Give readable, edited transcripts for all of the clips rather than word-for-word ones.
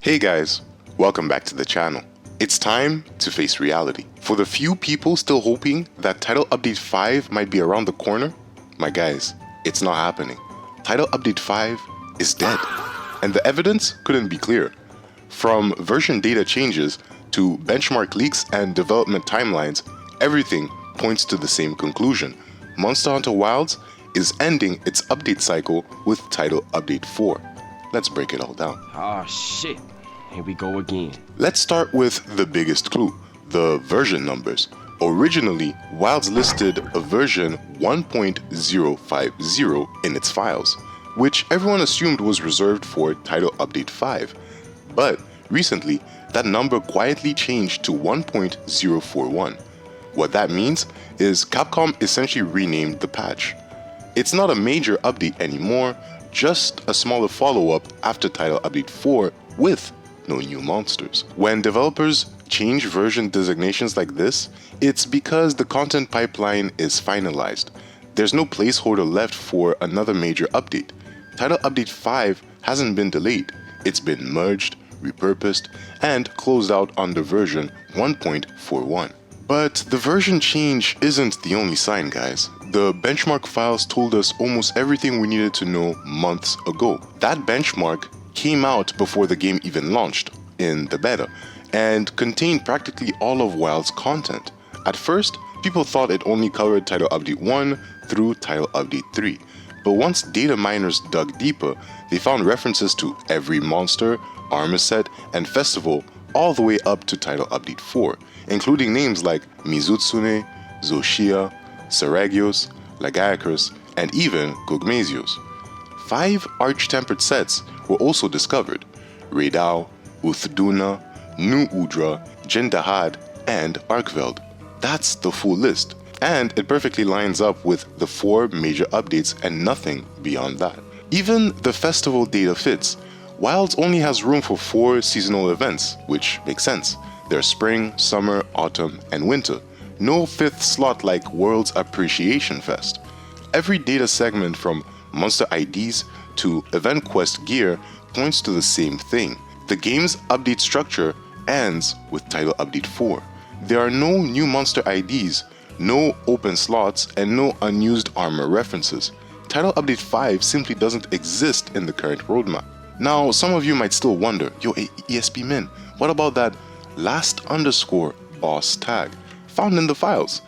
Hey guys, welcome back to the channel. It's time to face reality. For the few people still hoping that Title Update 5 might be around the corner, my guys, it's not happening. Title Update 5 is dead, and the evidence couldn't be clearer. From version data changes to benchmark leaks and development timelines, everything points to the same conclusion. Monster Hunter Wilds is ending its update cycle with Title Update 4. Let's break it all down. Oh shit, here we go again. Let's start with the biggest clue, the version numbers. Originally, Wilds listed a version 1.050 in its files, which everyone assumed was reserved for Title Update 5. But recently, that number quietly changed to 1.041. What that means is Capcom essentially renamed the patch. It's not a major update anymore, just a smaller follow-up after Title Update 4 with no new monsters. When developers change version designations like this, it's because the content pipeline is finalized. There's no placeholder left for another major update. Title Update 5 hasn't been delayed. It's been merged, repurposed, and closed out under version 1.41. But the version change isn't the only sign, guys. The benchmark files told us almost everything we needed to know months ago. That benchmark came out before the game even launched, in the beta, and contained practically all of Wilds' content. At first, people thought it only covered Title Update 1 through Title Update 3. But once data miners dug deeper, they found references to every monster, armor set, and festival all the way up to Title Update 4, including names like Mizutsune, Zoshia, Saragios, Lagiacrus, and even Gogmazios. 5 arch-tempered sets were also discovered: Reidao, Uthduna, Nu Udra, Jendahad, and Arkveld. That's the full list, and it perfectly lines up with the 4 major updates and nothing beyond that. Even the festival data fits. Wilds only has room for 4 seasonal events, which makes sense. There's spring, summer, autumn, and winter. No 5th slot like World's Appreciation Fest. Every data segment from monster IDs to event quest gear points to the same thing. The game's update structure ends with Title Update 4. There are no new monster IDs, no open slots, and no unused armor references. Title Update 5 simply doesn't exist in the current roadmap. Now, some of you might still wonder, yo, ESP Min, what about that last_ boss tag found in the files?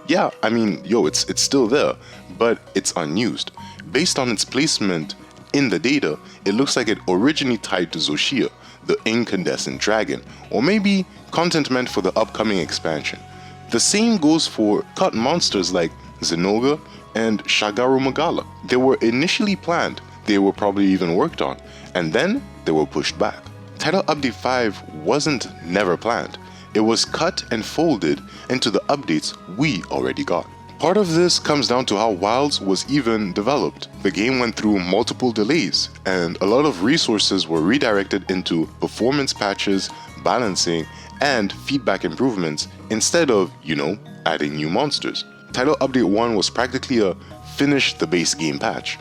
Yeah, I mean, yo, it's still there, but it's unused. Based on its placement in the data, it looks like it originally tied to Zoshia, the incandescent dragon, or maybe content meant for the upcoming expansion. The same goes for cut monsters like Zenoga and Shagaru Magala. They were initially planned, they were probably even worked on, and then they were pushed back. Title Update 5 wasn't never planned. It was cut and folded into the updates we already got. Part of this comes down to how Wilds was even developed. The game went through multiple delays, and a lot of resources were redirected into performance patches, balancing, and feedback improvements instead of, adding new monsters. Title Update 1 was practically a finish the base game patch.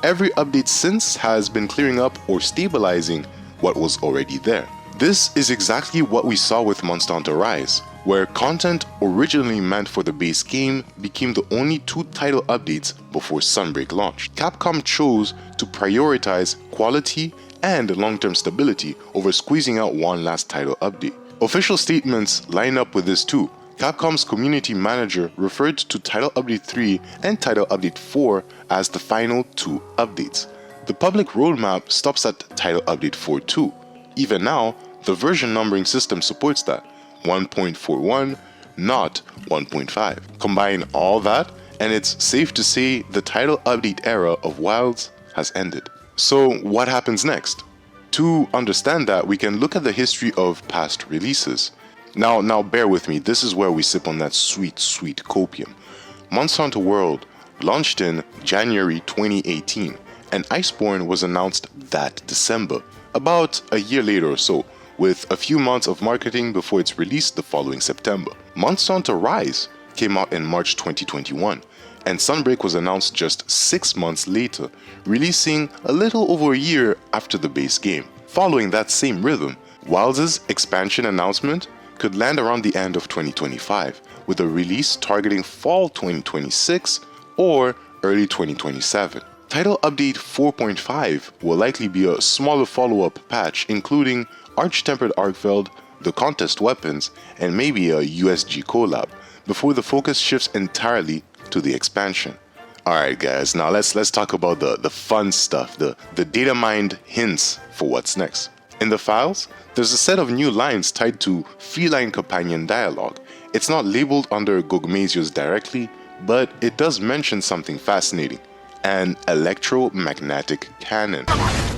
Every update since has been clearing up or stabilizing what was already there. This is exactly what we saw with Monster Hunter Rise, where content originally meant for the base game became the only 2 title updates before Sunbreak launched. Capcom chose to prioritize quality and long-term stability over squeezing out one last title update. Official statements line up with this too. Capcom's community manager referred to Title Update 3 and Title Update 4 as the final 2 updates. The public roadmap stops at Title Update 4 too. Even now, the version numbering system supports that, 1.41, not 1.5. Combine all that, and it's safe to say the title update era of Wilds has ended. So what happens next? To understand that, we can look at the history of past releases. Now bear with me, this is where we sip on that sweet copium. Monster Hunter World launched in January 2018, and Iceborne was announced that December, about a year later or so, with a few months of marketing before its release the following September. Monster Hunter Rise came out in March 2021, and Sunbreak was announced just 6 months later, releasing a little over a year after the base game. Following that same rhythm, Wilds' expansion announcement could land around the end of 2025, with a release targeting fall 2026 or early 2027. Title Update 4.5 will likely be a smaller follow-up patch including Arch-Tempered Arcveld, the contest weapons, and maybe a USG collab, before the focus shifts entirely to the expansion. Alright guys, now let's talk about the fun stuff, the data mined hints for what's next. In the files, there's a set of new lines tied to feline companion dialogue. It's not labeled under Gogmazios directly, but it does mention something fascinating: an electromagnetic cannon.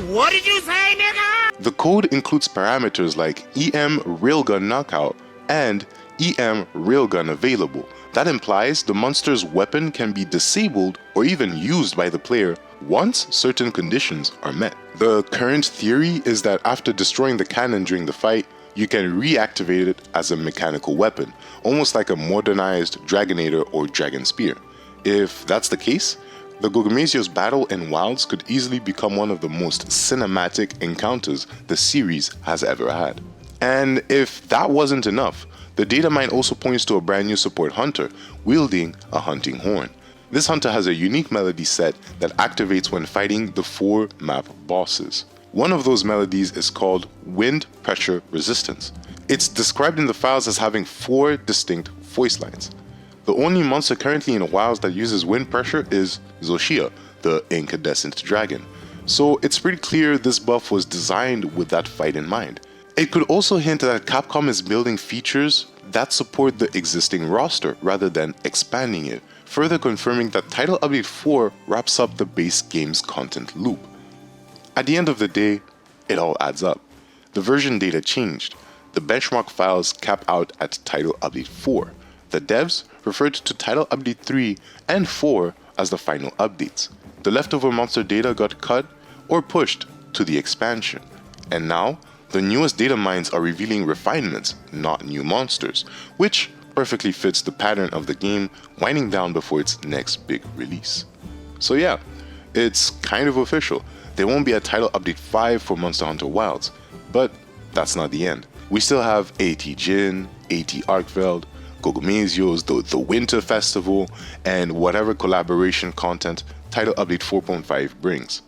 What did you say, nigga? The code includes parameters like EM railgun knockout and EM railgun available. That implies the monster's weapon can be disabled or even used by the player once certain conditions are met. The current theory is that after destroying the cannon during the fight, you can reactivate it as a mechanical weapon, almost like a modernized Dragonator or Dragon Spear. If that's the case, the Gogmazios battle in Wilds could easily become one of the most cinematic encounters the series has ever had. And if that wasn't enough, the datamine also points to a brand new support hunter wielding a hunting horn. This hunter has a unique melody set that activates when fighting the 4 map bosses. One of those melodies is called Wind Pressure Resistance. It's described in the files as having 4 distinct voice lines. The only monster currently in Wilds that uses wind pressure is Xochitl, the incandescent dragon. So it's pretty clear this buff was designed with that fight in mind. It could also hint that Capcom is building features that support the existing roster rather than expanding it, further confirming that Title Update 4 wraps up the base game's content loop. At the end of the day, it all adds up. The version data changed. The benchmark files cap out at Title Update 4. The devs referred to Title Update 3 and 4 as the final updates. The leftover monster data got cut or pushed to the expansion. And now, the newest data mines are revealing refinements, not new monsters, which perfectly fits the pattern of the game winding down before its next big release. So yeah, it's kind of official. There won't be a Title Update 5 for Monster Hunter Wilds, but that's not the end. We still have AT Jin, AT Arcveld, Gogmazios, the Winter Festival, and whatever collaboration content Title Update 4.5 brings.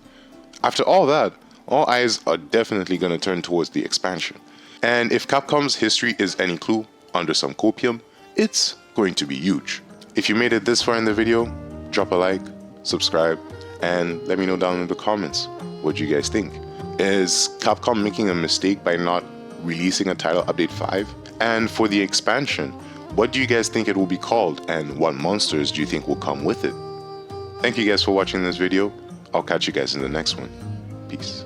After all that, all eyes are definitely going to turn towards the expansion. And if Capcom's history is any clue, under some copium, it's going to be huge. If you made it this far in the video, drop a like, subscribe, and let me know down in the comments what you guys think. Is Capcom making a mistake by not releasing a Title Update 5? And for the expansion, what do you guys think it will be called, and what monsters do you think will come with it? Thank you guys for watching this video. I'll catch you guys in the next one. Peace.